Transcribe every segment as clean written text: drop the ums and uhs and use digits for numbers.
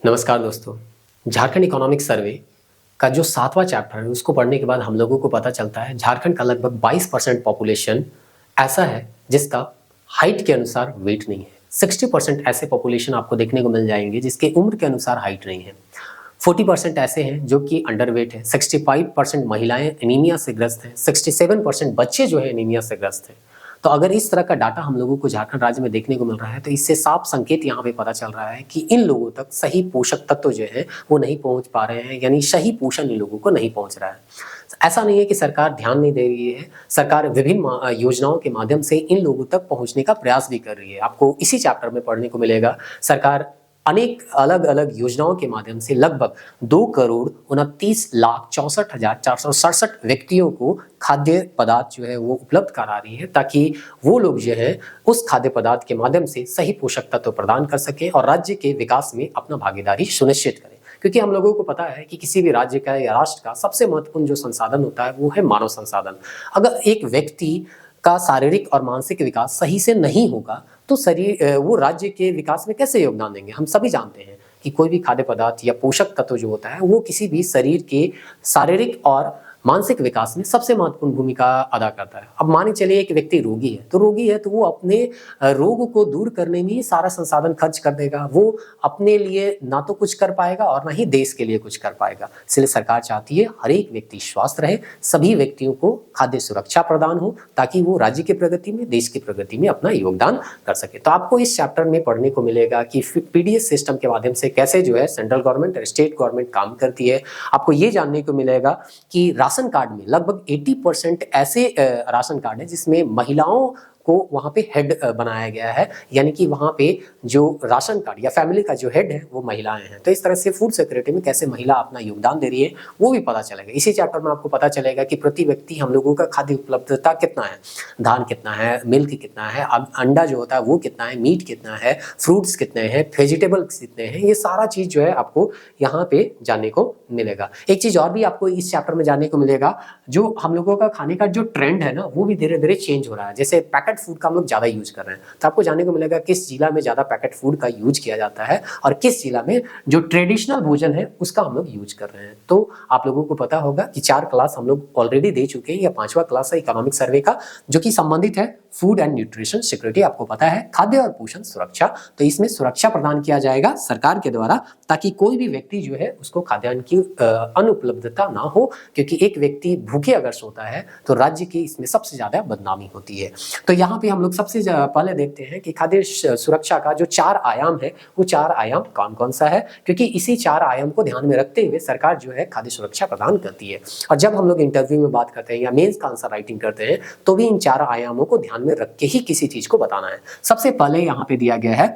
नमस्कार दोस्तों। Jharkhand economic survey का जो 7वां चैप्टर है उसको पढ़ने के बाद हम लोगों को पता चलता है झारखंड का लगभग 22% पॉपुलेशन ऐसा है जिसका हाइट के अनुसार वेट नहीं है। 60% ऐसे पॉपुलेशन आपको देखने को मिल जाएंगे जिसके उम्र के अनुसार हाइट नहीं है। 40% ऐसे हैं जो कि अंडरवेट है। 65% महिलाएं एनीमिया से ग्रस्त हैं। 67% बच्चे जो है एनीमिया से ग्रस्त हैं। तो अगर इस तरह का डाटा हम लोगों को झारखंड राज्य में देखने को मिल रहा है तो इससे साफ संकेत यहाँ पे पता चल रहा है कि इन लोगों तक सही पोषक तत्व जो है वो नहीं पहुंच पा रहे हैं, यानी सही पोषण इन लोगों को नहीं पहुंच रहा है। ऐसा नहीं है कि सरकार ध्यान नहीं दे रही है, सरकार विभिन्न योजनाओं के माध्यम से इन लोगों तक पहुंचने का प्रयास भी कर रही है। आपको इसी चैप्टर में पढ़ने को मिलेगा सरकार अनेक अलग अलग योजनाओं के माध्यम से लगभग 2,29,64,467 व्यक्तियों को खाद्य पदार्थ जो है वो उपलब्ध करा रही है ताकि वो लोग जो है उस खाद्य पदार्थ के माध्यम से सही पोषक तत्व प्रदान कर सके और राज्य के विकास में अपना भागीदारी सुनिश्चित करें। क्योंकि हम लोगों को पता है कि किसी भी राज्य का या राष्ट्र का सबसे महत्वपूर्ण जो संसाधन होता है वो है मानव संसाधन। अगर एक व्यक्ति का शारीरिक और मानसिक विकास सही से नहीं होगा तो शरीर वो राज्य के विकास में कैसे योगदान देंगे। हम सभी जानते हैं कि कोई भी खाद्य पदार्थ या पोषक तत्व जो होता है वो किसी भी शरीर के शारीरिक और मानसिक विकास में सबसे महत्वपूर्ण भूमिका अदा करता है। अब माने चलिए एक व्यक्ति रोगी है तो वो अपने रोग को दूर करने में ही सारा संसाधन खर्च कर देगा। वो अपने लिए ना तो कुछ कर पाएगा और ना ही देश के लिए कुछ कर पाएगा। इसलिए सरकार चाहती है हर एक व्यक्ति स्वस्थ रहे, सभी व्यक्तियों को खाद्य सुरक्षा प्रदान हो ताकि वो राज्य की प्रगति में, देश की प्रगति में अपना योगदान कर सके। तो आपको इस चैप्टर में पढ़ने को मिलेगा कि पीडीएस सिस्टम के माध्यम से कैसे जो है सेंट्रल गवर्नमेंट और स्टेट गवर्नमेंट काम करती है। आपको ये जानने को मिलेगा कि राशन कार्ड में लगभग 80% ऐसे राशन कार्ड है जिसमें महिलाओं को वहां पे हेड बनाया गया है, यानी कि वहां पे जो राशन कार्ड या फैमिली का जो हेड है वो महिलाएं हैं। तो इस तरह से फूड सिक्योरिटी में कैसे महिला अपना योगदान दे रही है वो भी पता चलेगा। इसी चैप्टर में आपको पता चलेगा कि प्रति व्यक्ति हम लोगों का खाद्य उपलब्धता कितना है, धान कितना है, मिल्क कितना है, अंडा जो होता है वो कितना है, मीट कितना है, फ्रूट्स कितने हैं, वेजिटेबल्स कितने हैं, ये सारा चीज जो है आपको यहाँ पे जानने को मिलेगा। एक चीज और भी आपको इस चैप्टर में जानने को मिलेगा, जो हम लोगों का खाने का जो ट्रेंड है ना वो भी धीरे धीरे चेंज हो रहा है। जैसे पैकेट फूड का हम लोग ज्यादा यूज कर रहे हैं, तो आपको जानने को मिलेगा किस जिला में ज्यादा पैकेट फूड का यूज किया जाता है और किस जिला में जो ट्रेडिशनल भोजन है उसका हम लोग यूज कर रहे हैं। तो आप लोगों को पता होगा कि 4 क्लास हम लोग ऑलरेडी दे चुके हैं, या 5वां क्लास है इकोनॉमिक सर्वे का जो कि संबंधित है फूड एंड न्यूट्रिशन सिक्योरिटी। आपको पता है खाद्य और पोषण सुरक्षा, तो इसमें सुरक्षा प्रदान किया जाएगा सरकार के द्वारा ताकि कोई भी व्यक्ति जो है उसको खाद्यान्न की अनुपलब्धता ना हो। क्योंकि एक व्यक्ति भूखे अगर सोता है तो राज्य की इसमें सबसे ज्यादा बदनामी होती है। तो यहाँ पे हम लोग सबसे पहले देखते हैं कि खाद्य सुरक्षा का जो 4 आयाम है वो 4 आयाम कौन कौन सा है, क्योंकि इसी 4 आयाम को ध्यान में रखते हुए सरकार जो है खाद्य सुरक्षा प्रदान करती है। और जब हम लोग इंटरव्यू में बात करते हैं या मेंस का आंसर राइटिंग करते हैं तो भी इन 4 आयामों को ध्यान में रख के ही किसी चीज को बताना है। सबसे पहले यहाँ पे दिया गया है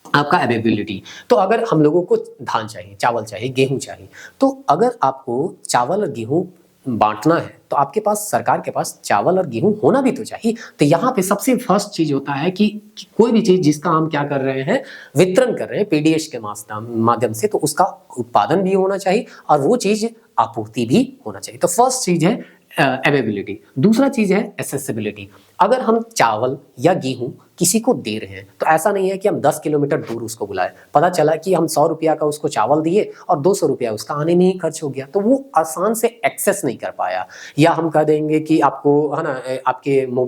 आपका अवेलेबिलिटी। तो अगर हम लोगों को धान चाहिए, चावल चाहिए, गेहूं चाहिए, तो अगर आपको चावल और गेहूं बांटना है तो आपके पास, सरकार के पास चावल और गेहूं होना भी तो चाहिए। तो यहाँ पे सबसे फर्स्ट चीज होता है कि कोई भी चीज जिसका हम क्या कर रहे हैं, वितरण कर रहे हैं पीडीएस के माध्यम से, तो उसका उत्पादन भी होना चाहिए और वो चीज आपूर्ति भी होना चाहिए। तो फर्स्ट चीज है अवेलेबिलिटी। दूसरा चीज है एक्सेसिबिलिटी। अगर हम चावल या गेहूं किसी को दे रहे हैं तो ऐसा नहीं है कि हम 10 किलोमीटर दूर उसको बुलाए। पता चला कि हम 100 रुपया का उसको चावल दिए और 200 रुपया उसका आने में ही खर्च हो गया, तो वो आसान से एक्सेस नहीं कर पाया। या हम कह देंगे कि आपको है ना,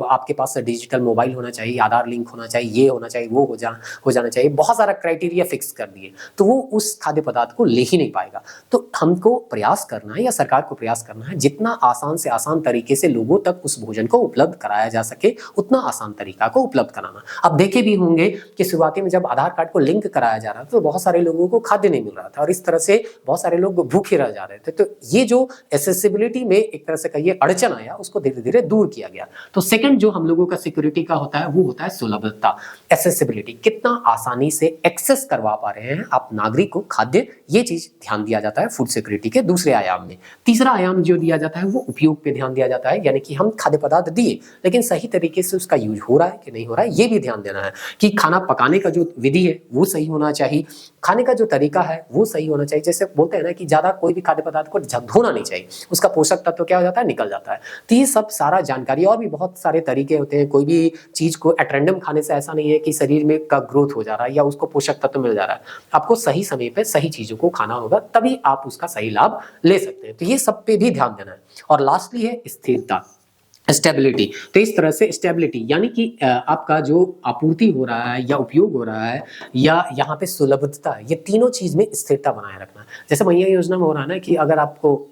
आपके पास डिजिटल मोबाइल होना चाहिए, आधार लिंक होना चाहिए, ये होना चाहिए, वो हो जाना चाहिए, बहुत सारा क्राइटेरिया फिक्स कर दिए, तो वो उस खाद्य पदार्थ को ले ही नहीं पाएगा। तो हमको प्रयास करना है या सरकार को प्रयास करना है जितना आसान से आसान तरीके से लोगों तक उस भोजन को उपलब्ध कराया जा सके उतना आसान तरीका को उपलब्ध कराना। अब देखे भी होंगे कि शुरुआती में जब आधार कार्ड को लिंक कराया जा रहा था तो बहुत सारे लोगों को खाद्य नहीं मिल रहा था और इस तरह से बहुत सारे लोग भूखे रह जा रहे थे। तो ये जो एक्सेसिबिलिटी में एक तरह से कहिए अड़चन आया, उसको धीरे धीरे दूर किया गया। तो सेकंड जो हम लोगों का सिक्योरिटी का होता है वो होता है सुलभता, एक्सेसिबिलिटी, कितना आसानी से एक्सेस करवा पा रहे हैं आप नागरिक को खाद्य, ये चीज ध्यान दिया जाता है फूड सिक्योरिटी के दूसरे आयाम में। तीसरा आयाम जो दिया जाता है वो उपयोग पे ध्यान दिया जाता है, यानी कि हम खाद्य पदार्थ दिए लेकिन सही तरीके से उसका यूज हो रहा है कि नहीं हो रहा है ये भी ध्यान देना है कि खाना पकाने का जो विधि है वो सही होना चाहिए, खाने का जो तरीका है वो सही होना चाहिए। जैसे बोलते हैं ना कि ज़्यादा कोई भी खाद्य पदार्थ को धोना नहीं चाहिए, उसका पोषक तत्व क्या हो जाता है, निकल जाता है। तो ये सब सारा जानकारी, और भी बहुत सारे तरीके होते हैं। कोई भी चीज़ को एट रैंडम खाने से ऐसा नहीं है कि शरीर में का ग्रोथ हो जा रहा है या उसको पोषक तत्व मिल जा रहा है। आपको सही समय पे सही चीज़ों को खाना होगा, तभी आप उसका सही लाभ ले सकते हैं। तो ये सब पे भी ध्यान देना है। और लास्टली है स्थिरता, स्टेबिलिटी। तो इस तरह से स्टेबिलिटी यानी कि आपका जो आपूर्ति हो रहा है या उपयोग हो रहा है या यहाँ पे सुलभता है, ये तीनों चीज में स्थिरता बनाए रखना। जैसे मैया योजना में हो रहा है ना कि अगर आपको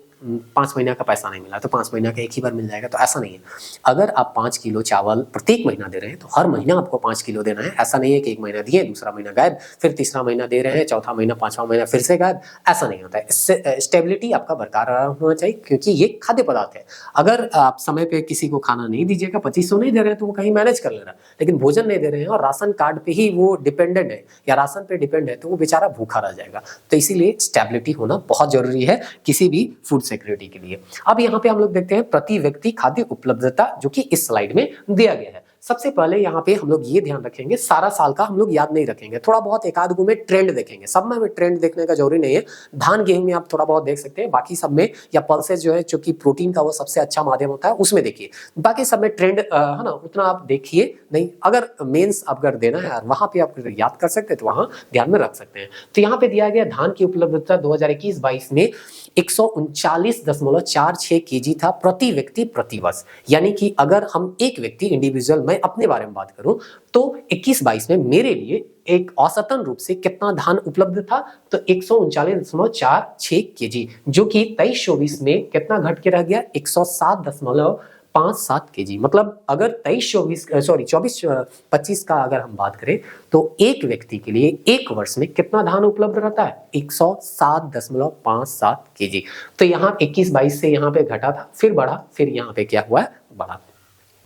5 महीना का पैसा नहीं मिला तो 5 महीना का एक ही बार मिल जाएगा, तो ऐसा नहीं है। अगर आप 5 किलो चावल प्रत्येक महीना दे रहे हैं तो हर महीना आपको 5 किलो देना है। ऐसा नहीं है कि एक महीना दिए, दूसरा महीना गायब, फिर तीसरा महीना दे रहे हैं, चौथा महीना, पांचवा महीना फिर से गायब। ऐसा नहीं होता है। इससे स्टेबिलिटी आपका बरकरार होना चाहिए, क्योंकि ये खाद्य पदार्थ है। अगर आप समय पे किसी को खाना नहीं दीजिएगा, 2500 नहीं दे रहे हैं तो वो कहीं मैनेज कर ले रहा है, लेकिन भोजन नहीं दे रहे हैं और राशन कार्ड पे ही वो डिपेंडेंट है या राशन पे डिपेंड है, तो वो बेचारा भूखा रह जाएगा। तो इसीलिए स्टेबिलिटी होना बहुत जरूरी है किसी भी फूड सिक्योरिटी के लिए। अब यहाँ पे हम लोग देखते हैं प्रति व्यक्ति खाद्य उपलब्धता, जो कि इस स्लाइड में दिया गया है। सबसे पहले यहाँ पे हम लोग ये ध्यान रखेंगे, सारा साल का हम लोग याद नहीं रखेंगे, थोड़ा बहुत एक आध गो में ट्रेंड देखेंगे। सब में ट्रेंड देखने का जरूरी नहीं है। धान गेहूं में आप थोड़ा बहुत देख सकते हैं, बाकी सब में या पल्सेस जो है, जो कि प्रोटीन का वो सबसे अच्छा माध्यम होता है, उसमें देखिए। बाकी सब में ट्रेंड है ना, उतना आप देखिए नहीं। अगर मेंस अगर देना है वहां पे आप याद कर सकते हैं तो वहां ध्यान में रख सकते हैं। तो यहाँ पे दिया गया धान की उपलब्धता 2021-22 में 139.46 केजी था प्रति व्यक्ति प्रति वर्ष। यानी कि अगर हम एक व्यक्ति इंडिविजुअल, मैं अपने बारे में बात करूं तो 21-22 में मेरे लिए एक औसतन रूप से कितना धान उपलब्ध था, तो 139.46 केजी, जो कि 23-24 में कितना घट के रह गया, 107.57 केजी। मतलब अगर 24-25 का अगर हम बात करें तो एक व्यक्ति के लिए एक वर्ष में कितना धान उपलब्ध रहता है, 107.57 केजी। तो यहाँ 21-22 से यहाँ पे घटा था, फिर बढ़ा, फिर यहाँ पे क्या हुआ, बढ़ा।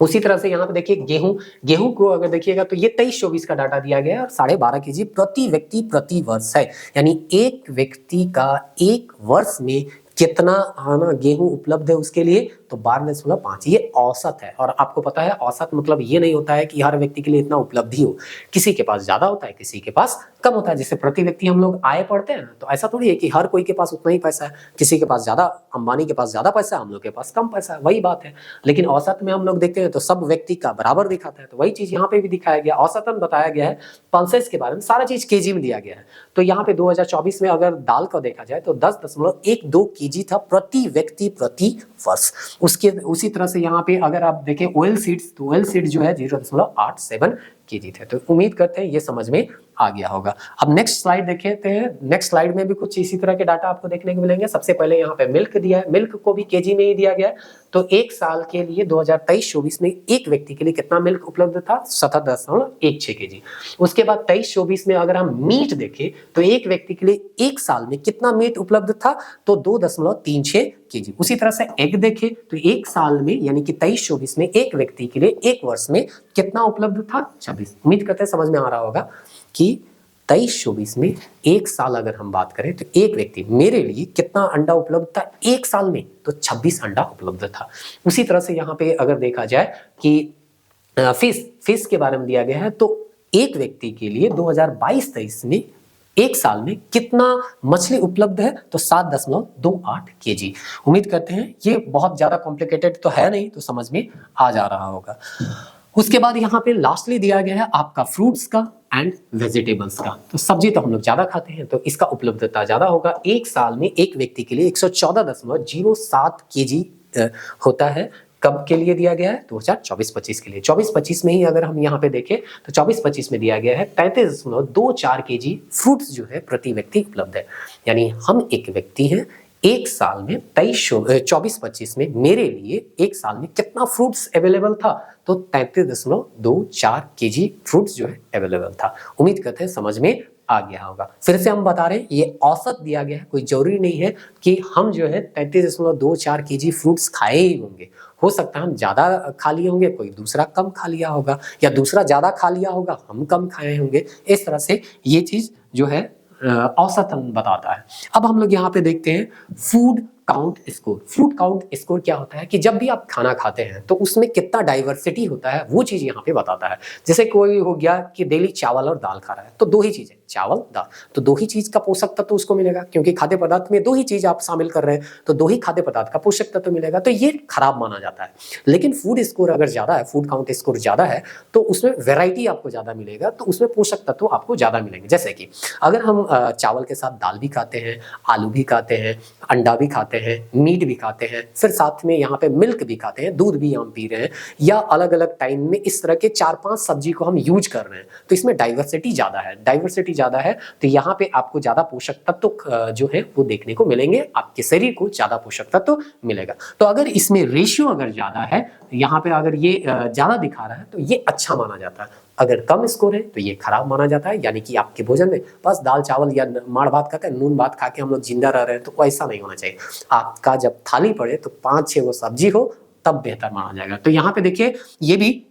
उसी तरह से यहाँ पे देखिए गेहूं को अगर देखिएगा तो ये 23-24 का डाटा दिया गया है, 12.5 केजी प्रति व्यक्ति प्रति वर्ष है। यानी एक व्यक्ति का एक वर्ष में कितना आना गेहूं उपलब्ध है उसके लिए, तो 12.5। ये औसत है। और आपको पता है औसत मतलब ये नहीं होता है कि हर व्यक्ति के लिए इतना उपलब्धि हो। किसी के पास ज्यादा होता है, किसी के पास कम होता है। जैसे प्रति व्यक्ति हम लोग आय पढ़ते हैं तो ऐसा थोड़ी है कि हर कोई के पास उतना ही पैसा है। किसी के पास ज्यादा, अंबानी के पास ज्यादा पैसा है, हम लोग के पास कम पैसा है, वही बात है। लेकिन औसत में हम लोग देखते हैं तो सब व्यक्ति का बराबर दिखाता है। तो वही चीज यहाँ पे भी दिखाया गया, औसतन बताया गया है। पल्सेस के बारे में सारा चीज केजी में दिया गया है। तो यहाँ पे 2024 में अगर दाल का देखा जाए तो 10.12 केजी था प्रति व्यक्ति प्रति वर्ष। उसके उसी तरह से यहाँ पे अगर आप देखें ऑयल सीड्स, तो ऑयल सीड जो है 0.87 केजी थे। तो उम्मीद करते हैं ये समझ में आ गया होगा। अब नेक्स्ट स्लाइड देखते हैं। नेक्स्ट स्लाइड में भी कुछ इसी तरह के डाटा आपको देखने को मिलेंगे। सबसे पहले यहाँ पे मिल्क दिया है, मिल्क को भी केजी में ही दिया गया है। तो एक साल के लिए 2023-24 में एक व्यक्ति के लिए कितना मिल्क उपलब्ध था, 77.16 केजी। उसके बाद 23-24 में अगर हम मीट देखें तो एक व्यक्ति के लिए एक साल में कितना मीट उपलब्ध था, तो 2.36 केजी। उसी तरह से एग देखें तो एक साल में यानी कि 23-24 में एक व्यक्ति के लिए एक वर्ष में कितना उपलब्ध था, 26। उम्मीद करते हैं समझ में आ रहा होगा कि 23-24 में एक साल अगर हम बात करें तो एक व्यक्ति मेरे लिए कितना अंडा उपलब्ध था एक साल में, तो 26 अंडा उपलब्ध था। उसी तरह से यहाँ पे अगर देखा जाए कि फिश के बारे में दिया गया है, तो एक व्यक्ति के लिए 2022-23 में एक साल में कितना मछली उपलब्ध है, तो 7.28 केजी। उम्मीद करते हैं ये बहुत ज्यादा कॉम्प्लिकेटेड तो है नहीं, तो समझ में आ जा रहा होगा। उसके बाद यहाँ पे लास्टली दिया गया है आपका फ्रूट्स का एंड वेजिटेबल्स का। तो सब्जी तो हम लोग ज्यादा खाते हैं तो इसका उपलब्धता ज्यादा होगा। एक साल में एक व्यक्ति के लिए 114.07 केजी होता है। कब के लिए दिया गया है, 2024-25 के लिए। 24-25 में ही अगर हम यहाँ पे देखें तो 24-25 में दिया गया है 35.24 केजी फ्रूट्स जो है प्रति व्यक्ति उपलब्ध है। यानी हम एक व्यक्ति हैं, एक साल में 24-25 में मेरे लिए एक साल में कितना फ्रूट्स अवेलेबल था, तो 33.24 केजी फ्रूट्स जो है अवेलेबल था। उम्मीद करते हैं समझ में आ गया होगा। फिर से हम बता रहे हैं ये औसत दिया गया है, कोई जरूरी नहीं है कि हम जो है 33.24 केजी फ्रूट्स खाए ही होंगे। हो सकता है हम ज्यादा खा लिए होंगे, कोई दूसरा कम खा लिया होगा, या दूसरा ज्यादा खा लिया होगा, हम कम खाए होंगे। इस तरह से ये चीज जो है औसतन बताता है। अब हम लोग यहाँ पे देखते हैं food count score. Food count score क्या होता है कि जब भी आप खाना खाते हैं तो उसमें कितना डाइवर्सिटी होता है वो चीज यहाँ पे बताता है। जैसे कोई हो गया कि डेली चावल और दाल खा रहा है तो दो ही चीजें, चावल दाल, तो दो ही चीज का पोषक तत्व उसको मिलेगा, क्योंकि खाद्य पदार्थ में दो ही चीज आप शामिल कर रहे हैं तो दो ही खाद्य पदार्थ का पोषक तत्व मिलेगा, तो ये खराब माना जाता है। लेकिन फूड स्कोर अगर ज्यादा है, फूड काउंट स्कोर ज्यादा है, तो उसमें वेराइटी आपको ज्यादा मिलेगा, तो उसमें पोषक तत्व आपको ज्यादा मिलेंगे। जैसे कि अगर हम चावल के साथ दाल भी खाते हैं, आलू भी खाते हैं, अंडा भी खाते हैं, मीट भी खाते हैं, फिर साथ में यहाँ पे मिल्क भी खाते हैं, दूध भी हम पी रहे हैं, या अलग अलग टाइम में इस तरह के 4-5 सब्जी को हम यूज कर रहे हैं, तो इसमें डाइवर्सिटी ज्यादा है। डाइवर्सिटी ज्यादा है तो यहाँ पे आपको ज्यादा पोषक तत्व जो है वो देखने को मिलेंगे, आपके शरीर को ज्यादा पोषक तत्व मिलेगा। तो अगर इसमें रेशियो अगर ज्यादा है, यहाँ पे अगर ये ज्यादा दिखा रहा है तो ये अच्छा माना जाता है। अगर कम स्कोर है तो ये खराब माना जाता है, यानी कि आपके भोजन में बस दाल चावल या माड़ भात खा के, नून भात खा के हम लोग जिंदा रह रहे हैं, तो ऐसा नहीं होना चाहिए। आपका जब थाली पड़े तो 5-6 वो सब्जी हो तब बेहतर माना जाएगा। तो यहाँ पे देखिए ये भी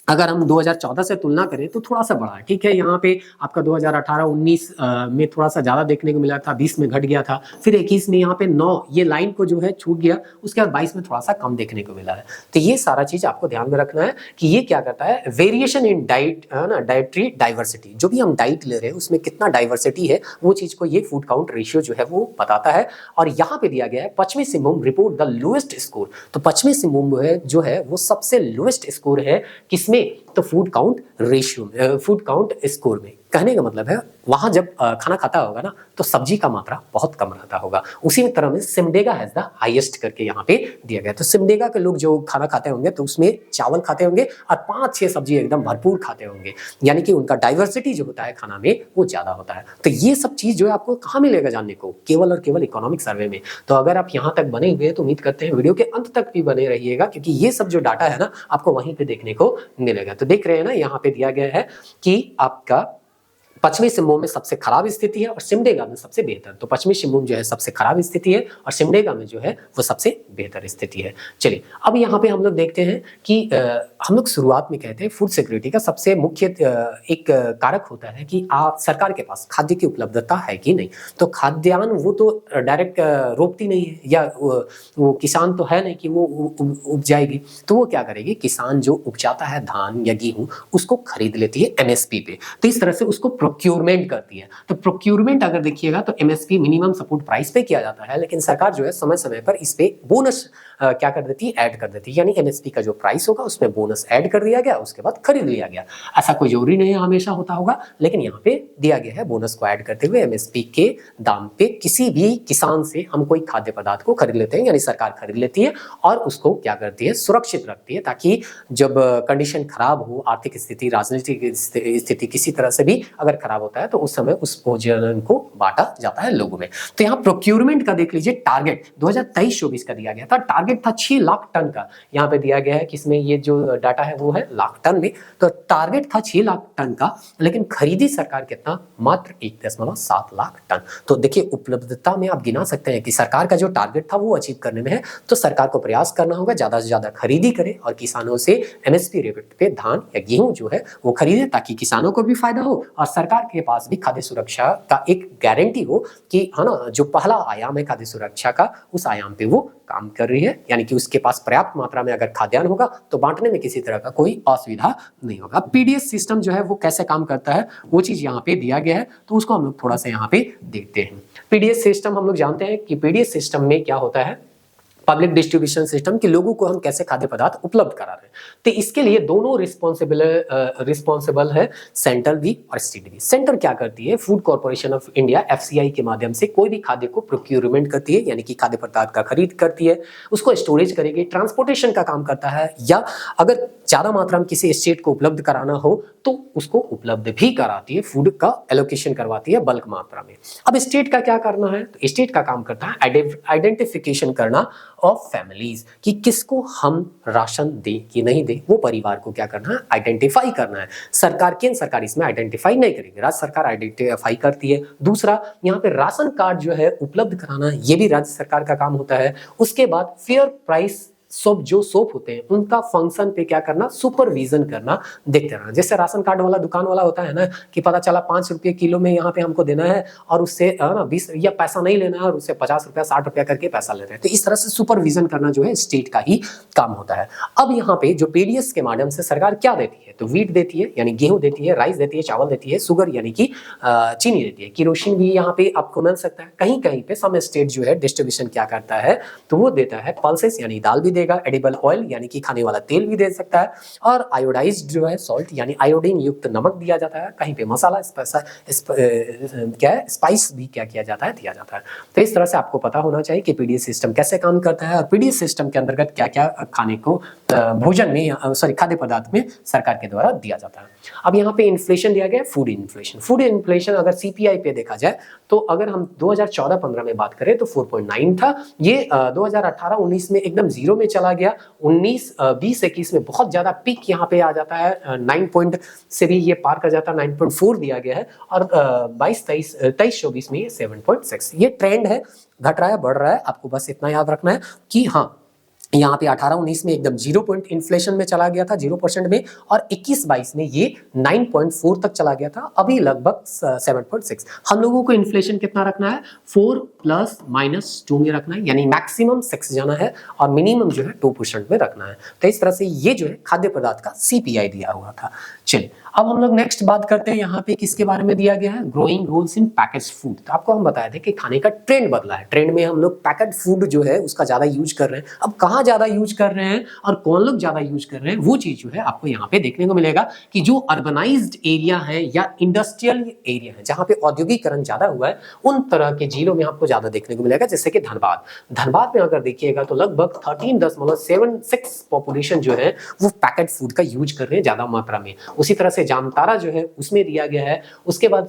अगर हम 2014 से तुलना करें तो थोड़ा सा बढ़ा है, ठीक है। यहाँ पे आपका 2018-19 में थोड़ा सा ज्यादा देखने को मिला था, 20 में घट गया था, फिर 21 में यहाँ पे 9 ये लाइन को जो है छूट गया, उसके बाद 22 में थोड़ा सा कम देखने को मिला है। तो ये सारा चीज आपको ध्यान में रखना है कि ये क्या करता है, वेरिएशन इन डाइट है ना, डाइटरी डाइवर्सिटी, जो भी हम डाइट ले रहे हैं उसमें कितना डाइवर्सिटी है वो चीज को ये फूड काउंट रेशियो जो है वो बताता है। और यहाँ पे दिया गया है पश्चिमी Singhbhum report the lowest score. तो पश्चिमी सिंहभूम जो है वो सबसे लोएस्ट स्कोर है किसमें, तो फूड काउंट रेशियो में, फूड काउंट स्कोर में। कहने का मतलब है वहां जब खाना खाता होगा ना तो सब्जी का मात्रा बहुत कम रहता होगा। उसी तरह में सिमडेगा हैज द हाईएस्ट करके यहाँ पे दिया गया। तो सिमडेगा के लोग जो खाना खाते होंगे तो उसमें चावल खाते होंगे और 5-6 सब्जी एकदम भरपूर खाते होंगे, यानी कि उनका डाइवर्सिटी जो होता है खाना में वो ज्यादा होता है। तो ये सब चीज जो है आपको कहाँ मिलेगा जानने को, केवल और केवल इकोनॉमिक सर्वे में। तो अगर आप यहाँ तक बने हुए हैं तो उम्मीद करते हैं वीडियो के अंत तक भी बने रहिएगा, क्योंकि ये सब जो डाटा है ना आपको वहीं पे देखने को मिलेगा। तो देख रहे हैं ना यहाँ पे दिया गया है कि आपका पश्चिमी सिंहभूम में सबसे खराब स्थिति है और सिमडेगा में सबसे बेहतर। तो पश्चिमी सिंहभूम जो है सबसे खराब स्थिति है और सिमडेगा में जो है वो सबसे बेहतर स्थिति है। चलिए अब यहाँ पे हम लोग देखते हैं कि हम लोग शुरुआत में कहते हैं फूड सिक्योरिटी का सबसे मुख्य एक कारक होता है कि सरकार के पास खाद्य की उपलब्धता है कि नहीं। तो खाद्यान्न वो तो डायरेक्ट रोकती नहीं है, या वो किसान तो है नहीं कि वो उपजाएगी, तो वो क्या करेगी, किसान जो उपजाता है धान या गेहूं उसको खरीद लेती है एमएसपी पे, तो इस तरह से उसको प्रोक्योरमेंट करती है। तो प्रोक्योरमेंट अगर देखिएगा तो एमएसपी मिनिमम सपोर्ट प्राइस पे किया जाता है, लेकिन सरकार जो है समय समय पर इस पे बोनस क्या कर देती है, ऐड कर देती है, यानी एमएसपी का जो प्राइस होगा उसमें बोनस ऐड कर दिया गया, उसके बाद खरीद लिया गया। ऐसा कोई जरूरी नहीं है हमेशा होता होगा, लेकिन यहाँ पे दिया गया है बोनस को ऐड करते हुए एमएसपी के दाम पे किसी भी किसान से हम कोई खाद्य पदार्थ को खरीद लेते हैं, यानी सरकार खरीद लेती है और उसको क्या करती है, सुरक्षित रखती है, ताकि जब कंडीशन खराब हो, आर्थिक स्थिति, राजनीतिक स्थिति किसी तरह से भी अगर खराब होता है तो उस समय उस भोजन को बांटा जाता है लोगों में। तो यहाँ प्रोक्योरमेंट का देख लीजिए, टारगेट 2023-24 का दिया गया था, टारगेट था 6 लाख टन का। यहाँ पे दिया गया है कि इसमें ये जो डाटा है वो है लाख टन में, तो टारगेट था 6 लाख टन का, लेकिन खरीदी सरकार कितना, मात्र 1.7 लाख टन। तो देखिए उपलब्धता में आप गिना सकते हैं कि सरकार का जो टारगेट था वो अचीव करने में है, तो सरकार को प्रयास करना होगा ज्यादा से ज्यादा खरीदी करे और किसानों से एमएसपी रेट पे धान या गेहूं जो है वो खरीदे, ताकि किसानों को भी फायदा हो और सरकार के पास भी खाद्य सुरक्षा का एक गारंटी हो कि है ना, जो पहला आयाम है खाद्य सुरक्षा का उस आयाम पे वो काम कर रही है, यानी कि उसके पास पर्याप्त मात्रा में अगर खाद्यान्न होगा तो बांटने में किसी तरह का कोई असुविधा नहीं होगा। पीडीएस सिस्टम जो है वो कैसे काम करता है वो चीज यहाँ पे दिया गया है, तो उसको हम लोग थोड़ा सा यहाँ पे देखते हैं। पीडीएस सिस्टम हम लोग जानते हैं कि पीडीएस सिस्टम में क्या होता है, पब्लिक डिस्ट्रीब्यूशन सिस्टम, कि लोगों को हम कैसे खाद्य पदार्थ उपलब्ध करा रहे हैं। तो इसके लिए दोनों रिस्पॉन्सिबल है, सेंट्रल भी और स्टेट भी। सेंटर क्या करती है, food corporation of India FCI के माध्यम से कोई भी खाद्य को प्रोक्योरमेंट करती है, यानी कि खाद्य पदार्थ का खरीद करती है, उसको स्टोरेज करेगी, ट्रांसपोर्टेशन का काम करता है, या अगर ज्यादा मात्रा में किसी स्टेट को उपलब्ध कराना हो तो उसको उपलब्ध भी कराती है, फूड का एलोकेशन करवाती है बल्क मात्रा में। अब स्टेट का क्या करना है, तो स्टेट का काम करता है आइडेंटिफिकेशन करना ऑफ फैमिलीज, कि किसको हम राशन दें कि नहीं दें, वो परिवार को क्या करना है, आइडेंटिफाई करना है। सरकार, केंद्र सरकार इसमें आइडेंटिफाई नहीं करेगी, राज्य सरकार आइडेंटिफाई करती है। दूसरा, यहाँ पे राशन कार्ड जो है उपलब्ध कराना, ये भी राज्य सरकार का काम होता है। उसके बाद फेयर प्राइस जो सोप होते हैं उनका फंक्शन पे क्या करना, सुपरविजन करना, देखते रहना। जैसे राशन कार्ड वाला दुकान वाला होता है ना कि पता चला 5 रुपये किलो में यहाँ पे हमको देना है और उससे 20 या पैसा नहीं लेना है और उससे 50 रुपया 60 रुपया करके पैसा ले रहे हैं। तो इस तरह से सुपरविजन करना जो है स्टेट का ही काम होता है। अब यहाँ पे जो पीडीएस के माध्यम से सरकार क्या देती है, तो वीट देती है यानी गेहूं देती है, राइस देती है, चावल देती है, शुगर यानी कि चीनी देती है, केरोसिन भी यहाँ पे आपको मिल सकता है। कहीं कहीं पे सम स्टेट जो है डिस्ट्रीब्यूशन क्या करता है, तो वो देता है पल्सेस यानी दाल भी देगा, एडिबल ऑयल यानी कि खाने वाला तेल भी दे सकता है, और आयोडाइज्ड जो है सॉल्ट यानी आयोडीन युक्त नमक दिया जाता है। कहीं पे मसाला क्या है, स्पाइस भी क्या किया जाता है, दिया जाता है। तो इस तरह से आपको पता होना चाहिए कि पीडीएस सिस्टम कैसे काम करता है और पीडीएस सिस्टम के अंतर्गत क्या क्या खाने को भोजन में खाद्य पदार्थ में सरकार के द्वारा दिया जाता है। अब यहाँ पे इन्फ्लेशन दिया गया, फूड इन्फ्लेशन। फूड इन्फ्लेशन अगर सीपीआई पे देखा जाए तो अगर हम 2014-15 में बात करें तो 4.9 था, ये 2018-19 में एकदम जीरो में चला गया, 19-20-21 में बहुत ज्यादा पीक यहाँ पे आ जाता है, 9 पॉइंट से भी ये पार कर जाता है, 9.4 दिया गया है, और 22-23-24 में ये 7.6। ये ट्रेंड है, घट रहा है, बढ़ रहा है। आपको बस इतना याद रखना है कि हाँ, यहाँ पे 18-19 में एकदम 0 पॉइंट इन्फ्लेशन में चला गया था, 0% में, और 21-22 में ये 9.4 तक चला गया था, अभी लगभग 7.6। हम लोगों को इन्फ्लेशन कितना रखना है, 4 ± 2 में रखना है, यानी मैक्सिमम 6 जाना है और मिनिमम जो है 2% में रखना है। तो इस तरह से ये जो है खाद्य पदार्थ का सीपीआई दिया हुआ था। चलिए अब हम लोग नेक्स्ट बात करते हैं यहाँ पे किसके बारे में दिया गया है, growing roles in package food. तो आपको हम बताए थे कि खाने का ट्रेंड बदला है, ट्रेंड में हम लोग पैकेट फूड जो है उसका ज्यादा यूज कर रहे हैं। अब कहाँ ज्यादा यूज कर रहे हैं और कौन लोग ज्यादा यूज कर रहे हैं, वो चीज जो है आपको यहाँ पे देखने को मिलेगा कि जो अर्बनाइज्ड एरिया है या इंडस्ट्रियल एरिया है जहाँ पे औद्योगिकरण ज्यादा हुआ है, उन तरह के जिलों में आपको ज्यादा देखने को मिलेगा। जैसे कि धनबाद में अगर देखिएगा तो लगभग 13.76 पॉपुलेशन जो है वो पैकेट फूड का यूज कर रहे हैं ज्यादा मात्रा में। उसी तरह से जामताड़ा जो है उसमें दिया गया है। उसके बाद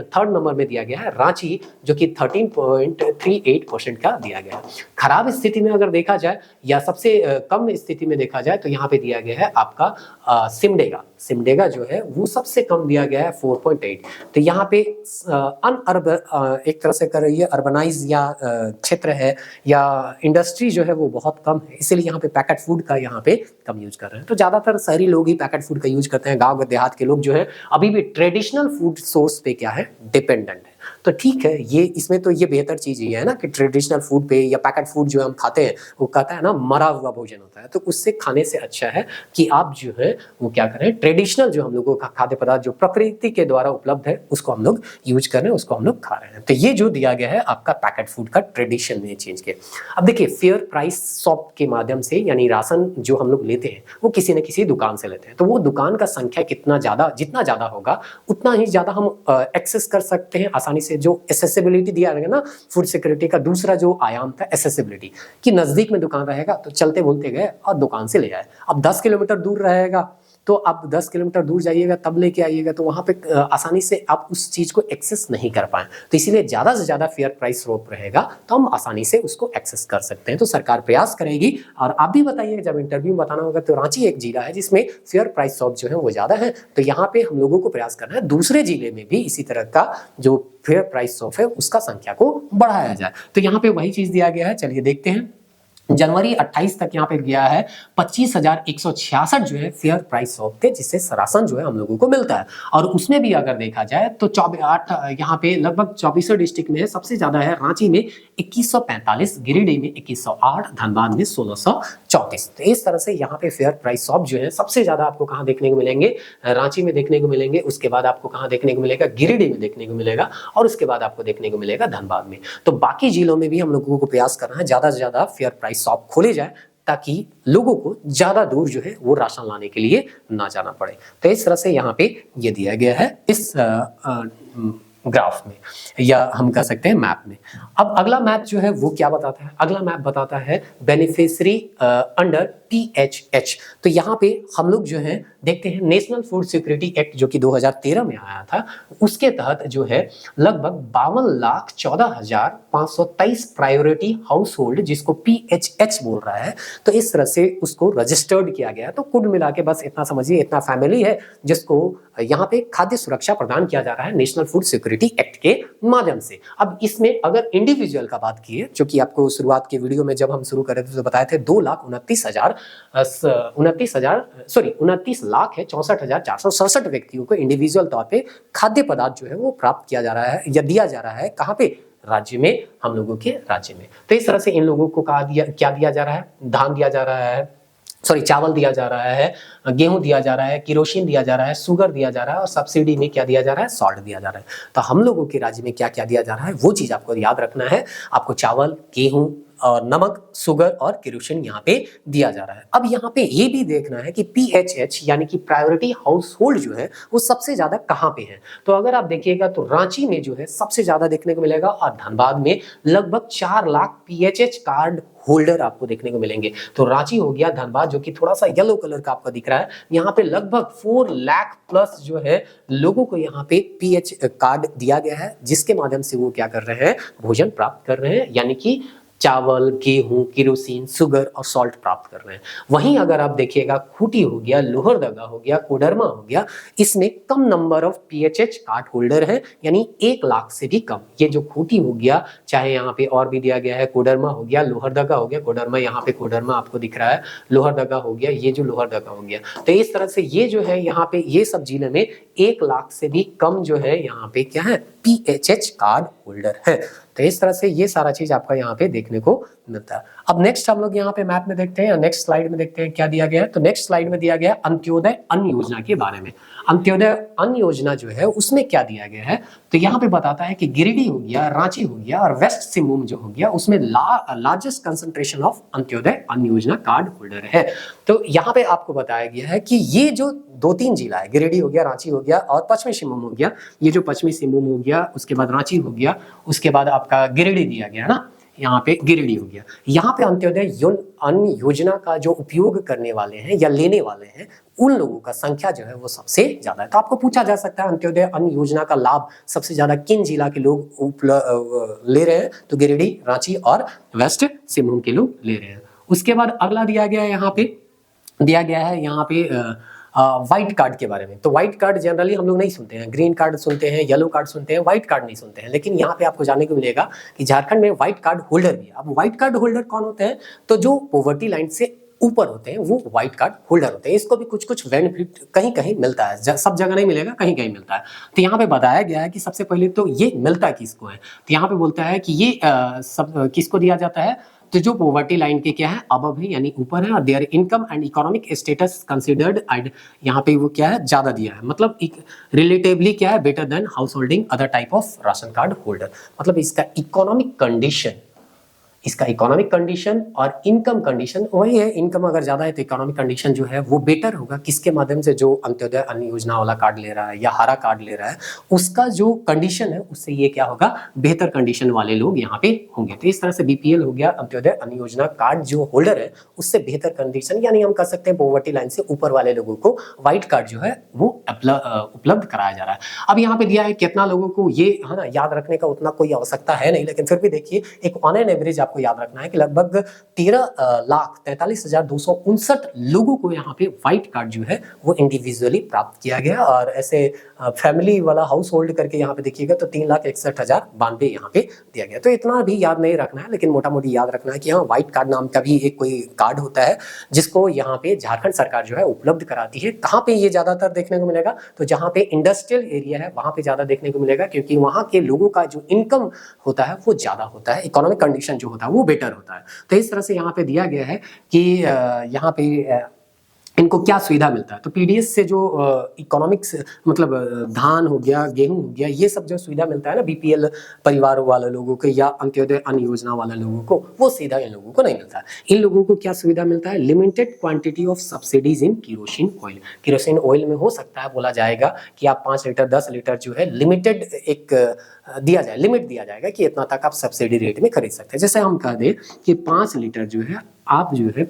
थर्ड नंबर में दिया गया है रांची, जो कि 13.38% का दिया गया है। खराब स्थिति में अगर देखा जाए या सबसे कम स्थिति में देखा जाए तो यहाँ पे दिया गया है आपका सिमडेगा जो है वो सबसे कम दिया गया है 4.8। तो यहाँ पे एक तरह से कर रही है अर्बनाइज या क्षेत्र है या इंडस्ट्री जो है वो बहुत कम है, इसीलिए यहाँ पे पैकेट फूड का यहाँ पे कम यूज कर रहे हैं। तो ज्यादातर शहरी लोग ही पैकेट फूड का यूज करते हैं, गांव देहात के लोग जो है अभी भी ट्रेडिशनल फूड सोर्स पे क्या है, डिपेंडेंट है। तो ठीक है, ये इसमें तो ये बेहतर चीज ये है ना कि ट्रेडिशनल फूड पे या पैकेट फूड जो हम खाते हैं वो कहता है ना मरा हुआ भोजन होता है, तो उससे खाने से अच्छा है कि आप जो है वो क्या करें, ट्रेडिशनल जो हम लोगों का खाद्य पदार्थ जो प्रकृति के द्वारा उपलब्ध है उसको हम लोग यूज कर रहे हैं, उसको हम लोग खा रहे हैं। तो ये जो दिया गया है आपका पैकेट फूड का ट्रेडिशन में चेंज किया। अब देखिए फेयर प्राइस शॉप के माध्यम से यानी राशन जो हम लोग लेते हैं वो किसी न किसी दुकान से लेते हैं, तो वो दुकान का संख्या जितना ज्यादा होगा उतना ही ज्यादा हम एक्सेस कर सकते हैं आसानी से। जो एसेसिबिलिटी दिया रहेगा ना, फूड सिक्योरिटी का दूसरा जो आयाम था एसेसिबिलिटी, कि नजदीक में दुकान रहेगा तो चलते बोलते गए और दुकान से ले आए। अब 10 किलोमीटर दूर रहेगा तो आप 10 किलोमीटर दूर जाइएगा तब लेके आइएगा, तो वहां पे आसानी से आप उस चीज को एक्सेस नहीं कर पाए। तो इसीलिए ज्यादा से ज्यादा फेयर प्राइस शॉप रहेगा तो हम आसानी से उसको एक्सेस कर सकते हैं। तो सरकार प्रयास करेगी, और आप भी बताइए जब इंटरव्यू में बताना होगा। तो रांची एक जिला है जिसमें फेयर प्राइस शॉप जो है वो ज्यादा है, तो यहाँ पे हम लोगों को प्रयास करना है दूसरे जिले में भी इसी तरह का जो फेयर प्राइस शॉप है उसका संख्या को बढ़ाया जाए। तो यहाँ पे वही चीज दिया गया है। चलिए देखते हैं, जनवरी 28 तक यहाँ पे गया है 25,166 जो है फेयर प्राइस शॉप थे जिससे राशन जो है हम लोगों को मिलता है। और उसमें भी अगर देखा जाए तो 8 यहाँ पे लगभग 24 डिस्ट्रिक्ट में है, सबसे ज्यादा है रांची में 2145, गिरिडीह में 2108, धनबाद में 1634। तो इस तरह से यहाँ पे फेयर प्राइस शॉप जो है सबसे ज्यादा आपको कहाँ देखने को मिलेंगे, रांची में देखने को मिलेंगे। उसके बाद आपको कहाँ देखने को मिलेगा, गिरिडीह में देखने को मिलेगा, और उसके बाद आपको देखने को मिलेगा धनबाद में। तो बाकी जिलों में भी हम लोगों को प्रयास करना है ज्यादा से ज्यादा फेयर प्राइस शॉप खोले जाए ताकि लोगों को ज्यादा दूर जो है वो राशन लाने के लिए ना जाना पड़े। तो इस तरह से यहाँ पे ये दिया गया है इस ग्राफ में, या हम कह सकते हैं मैप में। अब अगला मैप जो है वो क्या बताता है, अगला मैप बताता है बेनिफिशियरी अंडर PHH। तो यहाँ पे हम लोग जो है देखते हैं नेशनल फूड सिक्योरिटी एक्ट जो कि 2013 में आया था, उसके तहत जो है लगभग 52,14,523 प्रायोरिटी हाउस होल्ड जिसको PHH बोल रहा है, तो इस तरह से उसको रजिस्टर्ड किया गया। तो कुल मिला के बस इतना समझिए, इतना फैमिली है जिसको यहाँ पे खाद्य सुरक्षा प्रदान किया जा रहा है national food security security act के माध्यम से। अब इसमें अगर इंडिविजुअल का बात की है, जो कि आपको शुरुआत के वीडियो में जब हम शुरू कर रहे थे तो बताए थे 29,64,467 व्यक्तियों को इंडिविजुअल तौर पे खाद्य पदार्थ जो है वो प्राप्त किया जा रहा है या दिया जा रहा है। कहाँ पे? राज्य में, हम लोगों के राज्य में। तो इस तरह से इन लोगों को क्या दिया जा रहा है? धान दिया जा रहा है, चावल दिया जा रहा है, गेहूं दिया जा रहा है, किरोसिन दिया जा रहा है, शुगर दिया जा रहा है और सब्सिडी में क्या दिया जा रहा है? सॉल्ट दिया जा रहा है। तो हम लोगों के राज्य में क्या क्या दिया जा रहा है वो चीज आपको याद रखना है। आपको चावल, गेहूं और नमक, शुगर और किरोसिन यहाँ पे दिया जा रहा है। अब यहाँ पे ये भी देखना है कि PHH यानी कि प्रायोरिटी हाउस होल्ड जो है वो सबसे ज्यादा कहाँ पे है। तो अगर आप देखिएगा तो रांची में जो है सबसे ज्यादा देखने को मिलेगा और धनबाद में लगभग 4 लाख PHH कार्ड होल्डर आपको देखने को मिलेंगे। तो रांची हो गया, धनबाद जो कि थोड़ा सा येलो कलर का आपको दिख रहा है, यहाँ पे लगभग 4 लाख प्लस जो है लोगों को यहाँ पे PH कार्ड दिया गया है, जिसके माध्यम से वो क्या कर रहे हैं? भोजन प्राप्त कर रहे हैं, यानी कि चावल, गेहूं, किरोसिन, शुगर और सॉल्ट प्राप्त कर रहे हैं। वहीं अगर आप देखिएगा खूंटी हो गया, लोहरदगा हो गया, कोडरमा हो गया, इसमें कम number of PHH card holder है, यानी 1 लाख से भी कम। ये जो खूंटी हो गया, चाहे यहाँ पे और भी दिया गया है, कोडरमा हो गया, लोहरदगा हो गया, कोडरमा यहाँ पे कोडरमा आपको दिख रहा है, लोहरदगा हो गया, ये जो लोहरदगा हो गया। तो इस तरह से ये जो है यहाँ पे ये सब जिले में 1 लाख से भी कम जो है यहाँ पे क्या है? PHH कार्ड होल्डर है। तो इस तरह से ये सारा चीज आपका यहाँ पे देखने को मिलता है। अब नेक्स्ट हम लोग यहाँ पे मैप में देखते हैं, नेक्स्ट स्लाइड में देखते हैं क्या दिया गया है। तो नेक्स्ट स्लाइड में दिया गया है अंत्योदय अन्न योजना के बारे में। अंत्योदय अन्न योजना जो है उसमें क्या दिया गया है, तो यहाँ पे बताता है कि गिरिडीह हो गया, रांची हो गया और वेस्ट सिंहभूम जो हो गया, उसमें लार्जेस्ट कंसंट्रेशन ऑफ अंत्योदय अन्न योजना कार्ड होल्डर है। तो यहाँ पे आपको बताया गया है कि ये जो 2-3 जिला है, गिरिडीह हो गया, रांची हो गया और पश्चिमी सिंहभूम हो गया, ये जो पश्चिमी सिंहभूम हो गया, उसके बाद रांची हो गया, उसके बाद आपका गिरिडीह दिया गया ना, यहाँ पे गिरिडीह हो गया। यहाँ पे अंत्योदय अन्न योजना का जो उपयोग करने वाले हैं या लेने वाले हैं, उन लोगों का संख्या जो है वो सबसे ज्यादा है। तो आपको पूछा जा सकता है अंत्योदय अन्न योजना का लाभ सबसे ज्यादा किन जिला के लोग ले रहे हैं, तो गिरिडीह, रांची और वेस्ट सिंहभूम के लोग ले रहे हैं। उसके बाद अगला दिया गया है, यहाँ पे दिया गया है यहाँ पे व्हाइट कार्ड के बारे में। तो व्हाइट कार्ड जनरली हम लोग नहीं सुनते हैं, ग्रीन कार्ड सुनते हैं, येलो कार्ड सुनते हैं, व्हाइट कार्ड नहीं सुनते हैं। लेकिन यहाँ पे आपको जानने को मिलेगा कि झारखंड में व्हाइट कार्ड होल्डर भी है। अब व्हाइट कार्ड होल्डर कौन होते हैं, तो जो पॉवर्टी लाइन से ऊपर होते हैं वो व्हाइट कार्ड होल्डर होते हैं। इसको भी कुछ कुछ बेनिफिट कहीं कहीं मिलता है, सब जगह नहीं मिलेगा, कहीं कहीं मिलता है। तो यहाँ पे बताया गया है कि सबसे पहले तो ये मिलता किसको है, तो यहाँ पे बोलता है कि ये सब किसको दिया जाता है, तो जो पॉवर्टी लाइन के क्या है, अबव है यानी ऊपर है, और there income and economic status considered and यहाँ पे वो क्या है, ज्यादा दिया है, मतलब रिलेटिवली क्या है, better than house holding other type of ration card holder. मतलब इसका इकोनॉमिक कंडीशन और इनकम कंडीशन वही है। इनकम अगर ज्यादा है तो इकोनॉमिक कंडीशन जो है वो बेटर होगा। किसके माध्यम से, जो अंत्योदय अन्न योजना वाला कार्ड ले रहा है या हरा कार्ड ले रहा है, उसका जो कंडीशन है उससे ये क्या होगा, बेहतर कंडीशन वाले लोग यहाँ पे होंगे। तो इस तरह से BPL हो गया, अंत्योदय अन्न योजना कार्ड जो होल्डर है उससे बेहतर कंडीशन, यानी हम कह सकते हैं पॉवर्टी लाइन से ऊपर वाले लोगों को व्हाइट कार्ड जो है वो उपलब्ध कराया जा रहा है। अब यहाँ पे दिया है कितना लोगों को, ये है ना, याद रखने का उतना कोई आवश्यकता है नहीं, लेकिन फिर भी देखिए एक ऑन एन एवरेज आपको याद रखना है कि लगभग 13,43,259 लोगों को यहाँ पे व्हाइट कार्ड जो है वो इंडिविजुअली प्राप्त किया गया। और ऐसे फैमिली वाला हाउस होल्ड करके यहाँ पे देखिएगा तो 3,61,092 यहाँ पे दिया गया। तो इतना भी याद नहीं रखना है, लेकिन मोटा मोटी याद रखना है कि हाँ, व्हाइट कार्ड नाम का भी एक कोई कार्ड होता है जिसको यहाँ पे झारखंड सरकार जो है उपलब्ध कराती है। कहाँ पे ये ज्यादातर देखने को मिलेगा, तो जहाँ पे इंडस्ट्रियल एरिया है वहां पे ज्यादा देखने को मिलेगा, क्योंकि वहाँ के लोगों का जो इनकम होता है वो ज्यादा होता है, इकोनॉमिक कंडीशन जो होता है वो बेटर होता है। तो इस तरह से यहाँ पे दिया गया है कि यहाँ पे इनको क्या सुविधा मिलता है। तो PDS से जो इकोनॉमिक्स मतलब धान हो गया, गेहूं हो गया, ये सब जो सुविधा मिलता है ना BPL परिवारों वाले लोगों को या अंत्योदय अन्न योजना वाले लोगों को, वो सीधा इन लोगों को नहीं मिलता है। इन लोगों को क्या सुविधा मिलता है, limited quantity of subsidies in kerosene oil. Kerosene oil में हो सकता है बोला जाएगा कि आप 5 लीटर 10 लीटर जो है लिमिटेड एक दिया जाए, लिमिट दिया जाएगा कि इतना तक आप सब्सिडी रेट में खरीद सकते हैं। जैसे हम कह दें कि 5 लीटर जो है आप जो है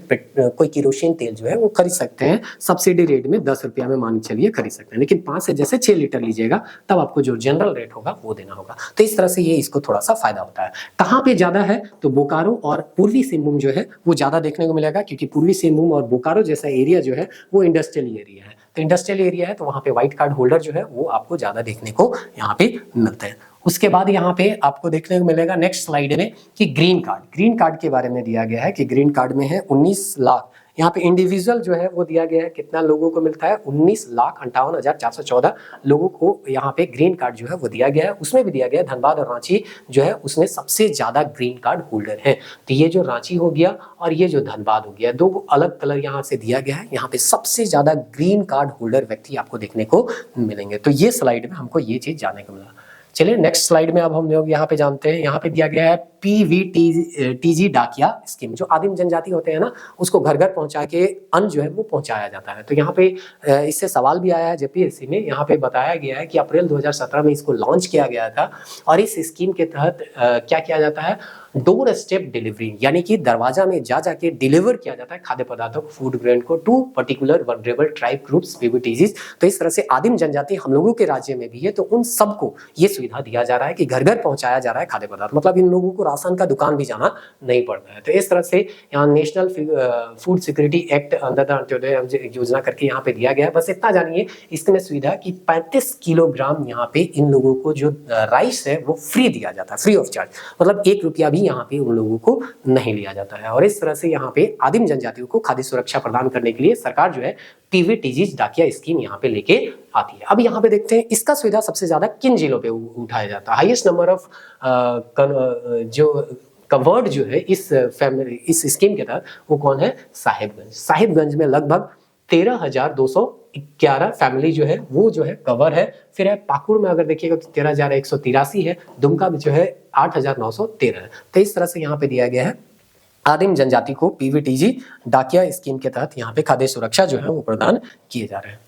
कोई केरोसिन तेल जो है वो खरीद सकते हैं सब्सिडी रेट में 10 रुपया में, मान चलिए खरीद सकते हैं। लेकिन 5 से जैसे 6 लीटर लीजिएगा तब आपको जो जनरल रेट होगा वो देना होगा। तो इस तरह से ये इसको थोड़ा सा फायदा होता है। कहाँ पे ज्यादा है, तो बोकारो और पूर्वी सिंहभूम जो है वो ज्यादा देखने को मिलेगा, क्योंकि पूर्वी सिंहभूम और बोकारो जैसा एरिया जो है वो इंडस्ट्रियल एरिया है। तो इंडस्ट्रियल एरिया है तो वहाँ पे व्हाइट कार्ड होल्डर जो है वो आपको ज़्यादा देखने को यहाँ पे मिलता है। उसके बाद यहाँ पे आपको देखने को मिलेगा नेक्स्ट स्लाइड में कि ग्रीन कार्ड के बारे में दिया गया है कि ग्रीन कार्ड में है 19 लाख, यहाँ पे इंडिविजुअल जो है वो दिया गया है कितना लोगों को मिलता है 19,58,414 लोगों को यहाँ पे ग्रीन कार्ड जो है वो दिया गया है। उसमें भी दिया गया है धनबाद और रांची जो है उसमें सबसे ज्यादा ग्रीन कार्ड होल्डर है। तो ये जो रांची हो गया और ये जो धनबाद हो गया, दो अलग कलर यहाँ से दिया गया है। यहाँ पे सबसे ज्यादा ग्रीन कार्ड होल्डर व्यक्ति आपको देखने को मिलेंगे। तो ये स्लाइड में हमको ये चीज जानने को मिला। चलिए नेक्स्ट स्लाइड में अब हम लोग यहाँ पे जानते हैं, यहाँ पे दिया गया है पीवीटीजी डाकिया स्कीम। जो आदिम जनजाति होते हैं ना उसको घर घर पहुंचा के अन्न जो है वो पहुंचाया जाता है। तो यहाँ पे इससे सवाल भी आया है जेपीएससी में। यहाँ पे बताया गया है कि अप्रैल 2017 में इसको लॉन्च किया गया था और इस स्कीम के तहत क्या किया जाता है, डोर स्टेप डिलीवरी, यानी कि दरवाजा में जा जाके डिलीवर किया जाता है खाद्य पदार्थों को, फूड ग्रेन को to particular vulnerable tribe groups PVTGs. तो इस तरह से आदिम जनजाति हम लोगों के राज्य में भी है तो उन सबको ये सुविधा दिया जा रहा है कि घर घर पहुंचाया जा रहा है खाद्य पदार्थ, मतलब इन लोगों को राशन का दुकान भी जाना नहीं पड़ता है। तो इस तरह से यहाँ national food security act under the Antyodaya योजना करके यहाँ पे दिया गया है। बस इतना जानिए इसमें सुविधा कि 35 किलोग्राम यहाँ पे इन लोगों को जो राइस है वो फ्री दिया जाता है, फ्री ऑफ चार्ज, मतलब 1 रुपया भी यहाँ पे उन लोगों को नहीं लिया जाता है। और इस तरह से यहाँ पे आदिम जनजातियों को खाद्य सुरक्षा प्रदान करने के लिए सरकार जो है पीवीटीजी डाकिया स्कीम यहाँ पे लेके आती है। अब यहाँ पे देखते हैं इसका सुविधा सबसे ज्यादा किन जिलों पे उठाया जाता है। हाईएस्ट नंबर ऑफ जो कवर्ड जो है इस स्कीम के तहत वो कौन है, साहिबगंज में लगभग 13,211 फैमिली जो है वो जो है कवर है। फिर है पाकुड़ में अगर देखिएगा तो 13,183 है, दुमका में जो है 8,913 है। तो इस तरह से यहाँ पे दिया गया है आदिम जनजाति को पीवीटीजी डाकिया स्कीम के तहत यहाँ पे खाद्य सुरक्षा जो है वो प्रदान किए जा रहे हैं।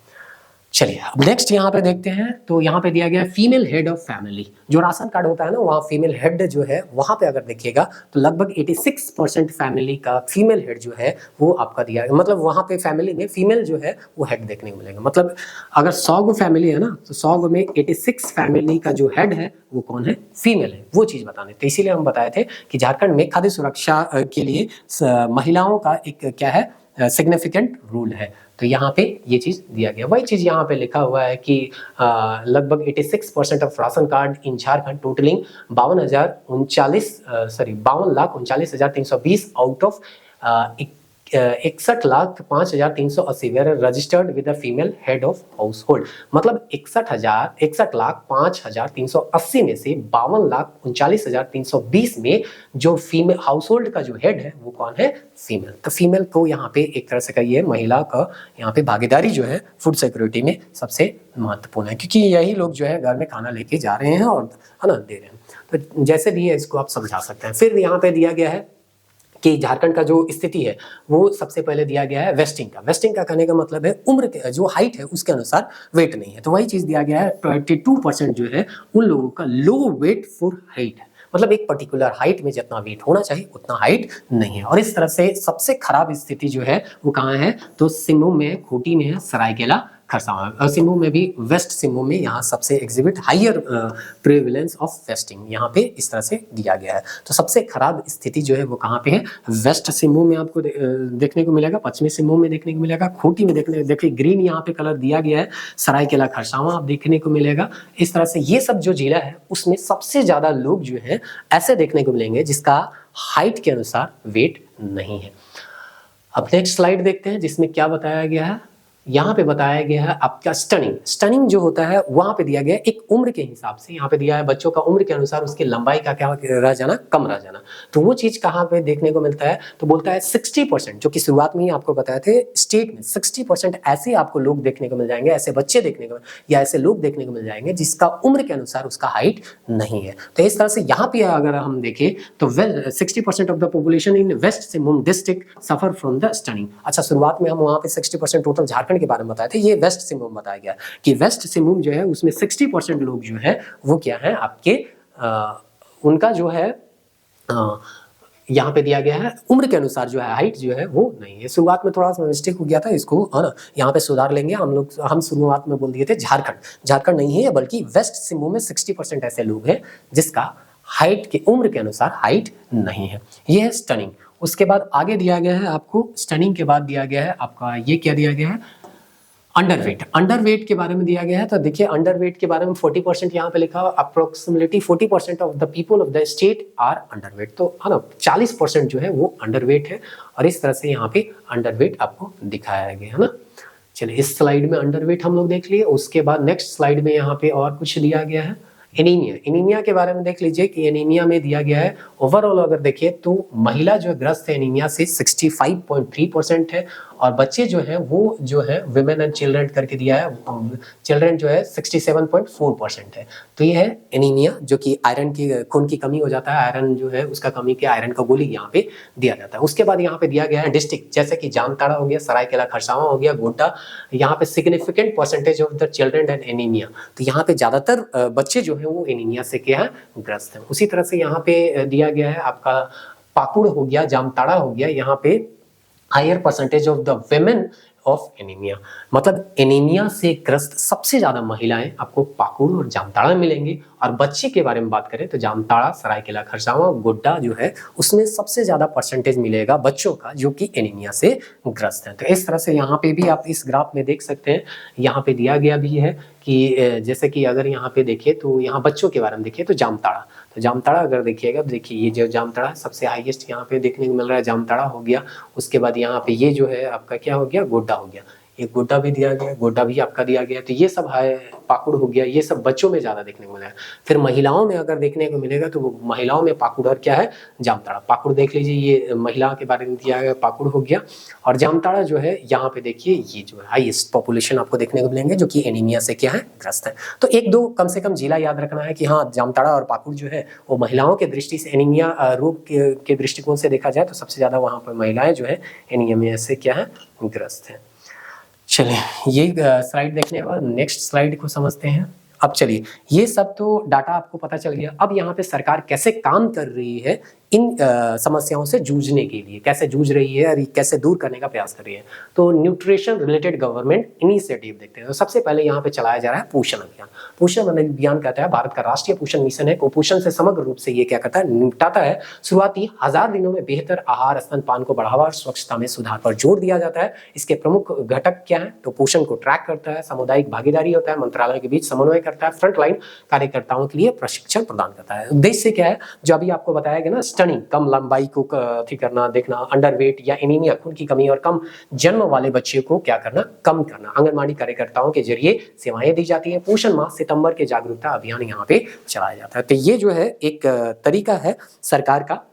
चलिए अब नेक्स्ट यहाँ पे देखते हैं, तो यहाँ पे दिया गया है फीमेल हेड ऑफ फैमिली। जो राशन कार्ड होता है ना वहाँ फीमेल हेड जो है वहाँ पे अगर देखिएगा तो लगभग 86% फैमिली का फीमेल हेड जो है वो आपका दिया है, मतलब वहाँ पे फैमिली में फीमेल जो है वो हेड देखने को मिलेगा। मतलब अगर 100 गो फैमिली है ना तो 100 गो में 86 फैमिली का जो हेड है वो कौन है, फीमेल है, वो चीज बताने। तो इसीलिए हम बताए थे कि झारखंड में खाद्य सुरक्षा के लिए महिलाओं का एक क्या है सिग्निफिकेंट रूल है। तो यहाँ पे ये चीज दिया गया, वही चीज यहाँ पे लिखा हुआ है कि लगभग 86% of ration card in Jharkhand totalling 52,39,320 out of 61,05,380 were registered with the female head of household. मतलब 61,05,380 में से 52,39,320 में जो फीमेल हाउस होल्ड का जो हेड है वो कौन है, फीमेल। तो फीमेल को यहाँ पे एक तरह से कहिए महिला का यहाँ पे भागीदारी जो है फूड सिक्योरिटी में सबसे महत्वपूर्ण है, क्योंकि यही लोग जो है घर में खाना लेके जा रहे हैं और है ना दे रहे हैं। तो जैसे भी है इसको आप समझा सकते हैं। फिर यहाँ पे दिया गया है कि झारखंड का जो स्थिति है वो सबसे पहले दिया गया है वेस्टिंग का कहने का मतलब है उम्र के जो हाइट है उसके अनुसार वेट नहीं है। तो वही चीज दिया गया है 22% जो है उन लोगों का लो वेट फॉर हाइट है, मतलब एक पर्टिकुलर हाइट में जितना वेट होना चाहिए उतना हाइट नहीं है। और इस तरह से सबसे खराब स्थिति जो है वो कहाँ है, तो सिंहभूम में, खूंटी में है, सरायकेला खरसावां। सिंहभूम में भी वेस्ट सिंहभूम में यहाँ सबसे exhibit higher prevalence of wasting यहाँ पे इस तरह से दिया गया है। तो सबसे खराब स्थिति जो है वो कहाँ पे है, वेस्ट सिंहभूम में आपको देखने को मिलेगा, पश्चिमी सिंहभूम में देखने को मिलेगा, खूंटी में देखिए ग्रीन यहाँ पे कलर दिया गया है, सरायकेला खरसावां आप देखने को मिलेगा। इस तरह से ये सब जो जिला है उसमें सबसे ज्यादा लोग जो है ऐसे देखने को मिलेंगे जिसका हाइट के अनुसार वेट नहीं है। अब नेक्स्ट स्लाइड देखते हैं जिसमें क्या बताया गया है। यहाँ पे बताया गया है आपका स्टनिंग जो होता है वहां पे दिया गया है एक उम्र के हिसाब से, यहाँ पे दिया है बच्चों का उम्र के अनुसार उसकी लंबाई का क्या रह जाना, कम रह जाना। तो वो चीज कहाँ पे देखने को मिलता है, तो बोलता है 60%, जो कि शुरुआत में ही आपको बताए थे स्टेट में 60% ऐसे आपको लोग देखने को मिल जाएंगे, ऐसे बच्चे देखने को या ऐसे लोग देखने को मिल जाएंगे जिसका उम्र के अनुसार उसका हाइट नहीं है। तो इस तरह से यहाँ पे अगर हम देखें तो 60% of the population in West Singhbhum district suffer from the stunting. अच्छा, शुरुआत में हम वहाँ पे 60% टोटल झारखंड के बारे में बताए थे, ये वेस्ट सिंहभूम बताया गया कि वेस्ट सिंहभूम जो है उसमें 60% लोग जो है वो क्या है आपके उनका जो है यहाँ पे दिया गया है उम्र के अनुसार जो है हाइट जो है वो नहीं है। शुरुआत में थोड़ा सा मिस्टेक हो गया था, इसको है ना यहाँ पे सुधार लेंगे हम लोग। हम शुरुआत में बोल दिए थे झारखंड नहीं है बल्कि वेस्ट सिंहभूम में 60% ऐसे लोग हैं जिसका हाइट के उम्र के अनुसार हाइट नहीं है। ये है स्टनिंग। उसके बाद आगे दिया गया है आपको, स्टनिंग के बाद दिया गया है आपका ये क्या दिया गया है, अंडरवेट के बारे में दिया गया है। तो देखिए अंडरवेट के बारे में 40% यहाँ पे लिखा, approximately 40% of the people of the state are underweight. तो है ना 40% जो है वो अंडरवेट है, और इस तरह से यहाँ पे अंडरवेट आपको दिखाया गया है ना। चलिए इस स्लाइड में अंडरवेट हम लोग देख लिए। उसके बाद नेक्स्ट स्लाइड में यहाँ पे और कुछ दिया गया है, एनीमिया के बारे में देख लीजिए कि एनीमिया में दिया गया है ओवरऑल अगर देखिए तो महिला जो ग्रस्त है एनीमिया से 65.3% है, और बच्चे जो है वो जो है विमेन एंड चिल्ड्रन करके दिया है, चिल्ड्रन जो है 67.4% है। तो ये है एनीमिया, जो कि आयरन की, खून की कमी हो जाता है, आयरन जो है उसका कमी के आयरन का गोली यहाँ पे दिया जाता है। उसके बाद यहाँ पे दिया गया है डिस्ट्रिक्ट, जैसे कि जामताड़ा हो गया, सरायकेला खरसावां हो गया, गोड्डा, यहाँ पे significant percentage of the children and anaemia. तो यहाँ पे ज्यादातर बच्चे जो है वो एनीमिया से क्या है ग्रस्त है। उसी तरह से यहाँ पे दिया गया है आपका पाकुड़ हो गया, जामताड़ा हो गया, यहाँ पे higher percentage of the women of anaemia, मतलब एनीमिया से ग्रस्त सबसे ज्यादा महिलाएं आपको पाकुड़ और जामताड़ा में मिलेंगी। और बच्चे के बारे में बात करें तो जामताड़ा, सरायकेला खरसावां, गोड्डा जो है उसमें सबसे ज्यादा परसेंटेज मिलेगा बच्चों का जो कि एनीमिया से ग्रस्त है। तो इस तरह से यहाँ पे भी आप इस ग्राफ में देख सकते हैं, यहाँ पे दिया गया भी है कि जैसे कि अगर यहाँ पे देखिए तो यहाँ बच्चों के बारे में देखिए तो जामताड़ा, तो जामताड़ा अगर देखिएगा देखिए ये जो जामताड़ा सबसे हाईएस्ट यहाँ पे देखने को मिल रहा है, जामताड़ा हो गया। उसके बाद यहाँ पे ये जो है आपका क्या हो गया, गोड्डा हो गया, ये गोड्डा भी दिया गया, गोड्डा भी आपका दिया गया। तो ये सब है, पाकुड़ हो गया, ये सब बच्चों में ज्यादा देखने को मिलेगा। फिर महिलाओं में अगर देखने को मिलेगा तो वो महिलाओं में पाकुड़ और क्या है जामताड़ा। पाकुड़ देख लीजिए, ये महिला के बारे में दिया गया, पाकुड़ हो गया। और जामताड़ा जो है यहाँ पे देखिए ये जो है हाईएस्ट पॉपुलेशन आपको देखने को मिलेंगे जो कि एनीमिया से क्या है ग्रस्त है। तो एक दो कम से कम जिला याद रखना है कि हाँ जामताड़ा और पाकुड़ जो है वो महिलाओं के दृष्टि से एनीमिया रोग के दृष्टिकोण से देखा जाए तो सबसे ज्यादा वहां पर महिलाएं जो है एनीमिया से क्या है ग्रस्त है। चलिए ये स्लाइड देखने के बाद नेक्स्ट स्लाइड को समझते हैं। अब चलिए ये सब तो डाटा आपको पता चल गया। अब यहाँ पे सरकार कैसे काम कर रही है इन समस्याओं से जूझने के लिए, कैसे जूझ रही है और कैसे दूर करने का प्रयास कर रही है। तो न्यूट्रिशन रिलेटेड गवर्नमेंट इनिशिएटिव देखते हैं। तो सबसे पहले यहाँ पे चलाया जा रहा है पोषण अभियान। पोषण अभियान कहता है भारत का राष्ट्रीय पोषण मिशन है, कुपोषण से समग्र रूप से ये क्या करता है, निपटाता है। शुरुआती 1000 दिनों में बेहतर आहार, स्तनपान को बढ़ावा और स्वच्छता में सुधार पर जोर दिया जाता है। इसके प्रमुख घटक क्या है, तो पोषण को ट्रैक करता है, सामुदायिक भागीदारी होता है, मंत्रालय के बीच समन्वय करता है, फ्रंटलाइन कार्यकर्ताओं के लिए प्रशिक्षण प्रदान करता है। उद्देश्य क्या है, जो अभी आपको बताया गया ना, स्टनिंग, कम लंबाई को करना, देखना, अंडरवेट या एनीमिया, खून की कमी और कम जन्म वाले बच्चे को क्या करना, कम करना। आंगनबाड़ी कार्यकर्ताओं के जरिए सेवाएं दी जाती है। पोषण माह सितंबर के जागरूकता अभियान यहाँ पे चलाया जाता है। तो ये जो है एक तरीका है सरकार का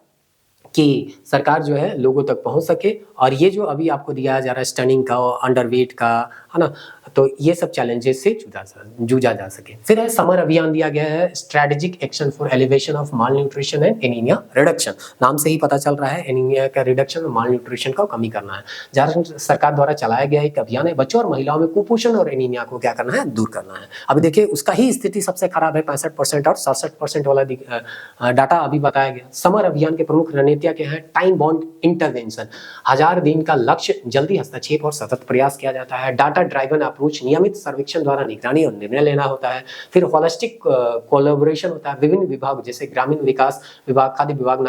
कि सरकार जो है लोगों तक पहुंच सके। और ये जो अभी आपको दिया जा रहा है स्टनिंग का, अंडरवेट का, है ना, तो ये सब चैलेंजेस से जूझा जा सके। फिर है समर अभियान दिया गया है, strategic action for elevation of mall nutrition and anaemia reduction. नाम से ही पता चल रहा है एनीमिया का रिडक्शन और माल न्यूट्रिशन का कमी करना है। झारखंड सरकार द्वारा चलाया गया एक अभियान है, बच्चों और महिलाओं में कुपोषण और एनीमिया को क्या करना है, दूर करना है। अभी देखिए उसका ही स्थिति सबसे खराब है, 65% और 67% वाला डाटा अभी बताया गया। समर अभियान के प्रमुख रणनीतियां क्या है, टाइम बाउंड इंटरवेंशन, 1000 दिन का लक्ष्य, जल्दी हस्तक्षेप और सतत प्रयास किया जाता है। डाटा ड्राइवन अप्रोच, नियमित सर्वेक्षण द्वारा निगरानी और निर्णय लेना होता है। फिर होलिस्टिक कोलैबोरेशन होता है, विभिन्न विभाग जैसे ग्रामीण विकास विभाग, खाद्य विभाग,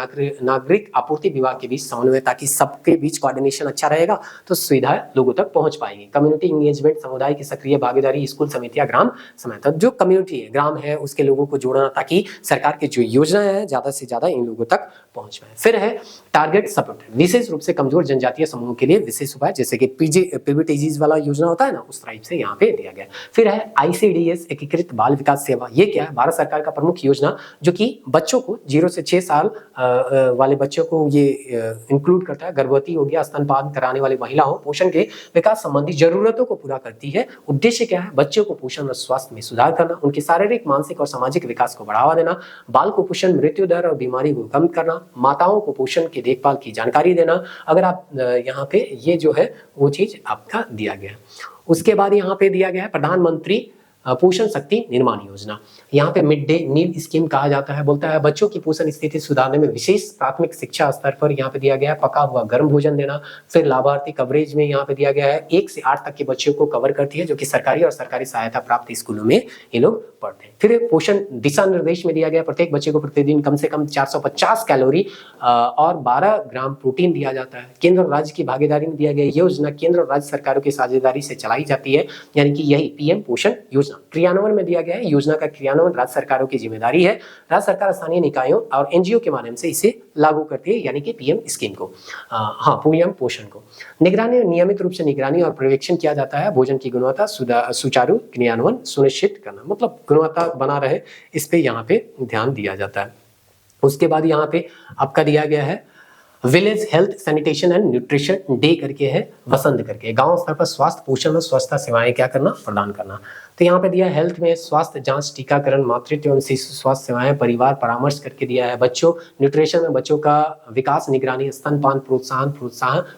नागरिक आपूर्ति विभाग के बीच समन्वय, ताकि सबके बीच कोऑर्डिनेशन अच्छा रहेगा तो सुविधाएं लोगों तक पहुंच पाएगी। कम्युनिटी इंगेजमेंट, समुदाय की सक्रिय भागीदारी, स्कूल समितियां, ग्राम समिति, जो कम्युनिटी है, ग्राम है, उसके लोगों को जोड़ना ताकि सरकार की जो योजनाएं हैं ज्यादा से ज्यादा इन लोगों तक पहुंच पाए। फिर है टारगेट सपोर्ट, विशेष रूप से कमजोर जनजातीय समूह के लिए विशेष उपाय, जैसे कि पीबीटीजीज वाला योजना होता है ना, उस टाइप से यहाँ पे दिया गया। फिर है आईसीडीएस, एकीकृत बाल विकास सेवा। ये क्या है, भारत सरकार का प्रमुख योजना जो कि बच्चों को 0 से 6 साल वाले बच्चों को ये इंक्लूड करता है। गर्भवती हो गया, स्तनपान कराने वाली महिलाओं, पोषण के विकास संबंधी जरूरतों को पूरा करती है। उद्देश्य क्या है, बच्चों को पोषण और स्वास्थ्य में सुधार करना, उनके शारीरिक, मानसिक और सामाजिक विकास को बढ़ावा देना, बाल कुपोषण, मृत्यु दर और बीमारी को कम करना, माताओं को पोषण की देखभाल की जानकारी देना। अगर आप यहाँ पे ये जो है वो चीज आपका दिया गया। उसके बाद यहाँ पे दिया गया है प्रधानमंत्री पोषण शक्ति निर्माण योजना। यहाँ पे मिड डे मील स्कीम कहा जाता है, बोलता है बच्चों की पोषण स्थिति सुधारने में विशेष प्राथमिक शिक्षा स्तर पर यहाँ पे दिया गया है पका हुआ गर्म भोजन देना। फिर लाभार्थी कवरेज में यहाँ पे दिया गया है 1 से 8 तक के बच्चों को कवर करती है, जो कि सरकारी और सरकारी सहायता प्राप्त स्कूलों में ये लोग पढ़ते हैं। फिर पोषण दिशा निर्देश में दिया गया प्रत्येक बच्चे को प्रतिदिन कम से कम 450 कैलोरी और 12 ग्राम प्रोटीन दिया जाता है। केंद्र और राज्य की भागीदारी में दिया गया योजना केंद्र और राज्य सरकारों की साझेदारी से चलाई जाती है, यानी कि यही पीएम पोषण योजना। क्रियान्वयन में दिया गया है योजना का क्रियान्वयन राज्य सरकारों की जिम्मेदारी है। राज्य सरकार स्थानीय निकायों और एनजीओ के माध्यम से इसे लागू करती है, यानी कि पीएम स्कीम को, पीएम पोषण को। निगरानी, नियमित रूप से निगरानी और पर्यवेक्षण किया जाता है। भोजन की गुणवत्ता सुचारू क्रियान्वयन सुनिश्चित करना, मतलब गुणवत्ता बना रहे, इस पे यहाँ पे ध्यान दिया जाता है। उसके बाद यहाँ पे आपका दिया गया है village health sanitation and nutrition day करके है, वसंत करके, गांव स्तर पर स्वास्थ्य पोषण और स्वच्छता सेवाएं क्या करना, प्रदान करना। तो यहाँ पे दिया हेल्थ में स्वास्थ्य जांच, टीकाकरण, मातृत्व एवं शिशु स्वास्थ्य सेवाएं, परिवार परामर्श करके दिया है। बच्चों न्यूट्रिशन में बच्चों का विकास निगरानी, स्तनपान प्रोत्साहन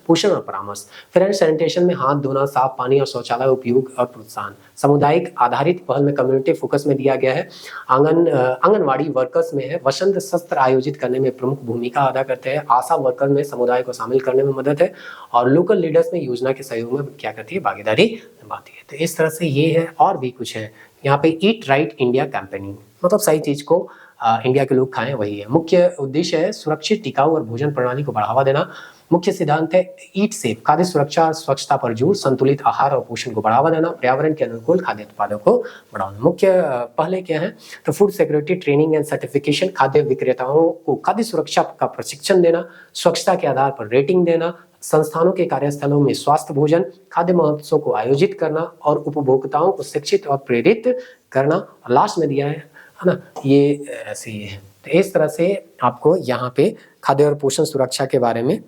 पोषण और परामर्श। फिर सैनिटेशन में हाथ धोना, साफ पानी और शौचालय उपयोग और प्रोत्साहन। सामुदायिक आधारित पहल में कम्युनिटी फोकस में दिया गया है। आंगनवाड़ी वर्कर्स में है वसंत सत्र आयोजित करने में प्रमुख भूमिका अदा करते हैं। आशा वर्कर में समुदाय को शामिल करने में मदद है, और लोकल लीडर्स में योजना के सहयोग में क्या करती है, भागीदारी निभाती है। तो इस तरह से ये है, और भी कुछ है यहाँ पे। ईट राइट इंडिया कैंपेनिंग, मतलब सही चीज को इंडिया के लोग खाएं, वही है। मुख्य उद्देश्य है सुरक्षित, टिकाऊ और भोजन प्रणाली को बढ़ावा देना। मुख्य सिद्धांत है ईट सेफ, खाद्य सुरक्षा, स्वच्छता पर जोर, संतुलित आहार और पोषण को बढ़ावा देना, पर्यावरण के अनुकूल खाद्य उत्पादों को बढ़ावा देना। मुख्य पहले क्या है, तो food security training and certification, खाद्य विक्रेताओं को खाद्य सुरक्षा का प्रशिक्षण देना, स्वच्छता के आधार पर रेटिंग देना, संस्थानों के कार्यस्थलों में स्वास्थ्य भोजन खाद्य महोत्सव को आयोजित करना और उपभोक्ताओं को शिक्षित और प्रेरित करना। लास्ट में दिया है ना, ये ऐसे ही है। तो इस तरह से आपको यहाँ पे खाद्य और पोषण सुरक्षा के बारे में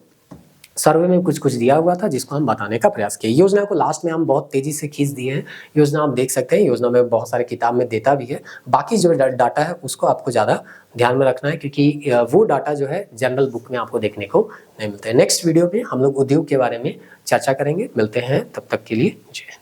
सर्वे में कुछ कुछ दिया हुआ था, जिसको हम बताने का प्रयास किया। योजना को लास्ट में हम बहुत तेजी से खींच दिए हैं। योजना आप देख सकते हैं, योजना में बहुत सारे किताब में देता भी है। बाकी जो डाटा है उसको आपको ज़्यादा ध्यान में रखना है, क्योंकि वो डाटा जो है जनरल बुक में आपको देखने को नहीं मिलता है। नेक्स्ट वीडियो में हम लोग उद्योग के बारे में चर्चा करेंगे। मिलते हैं, तब तक के लिए जय हिंद।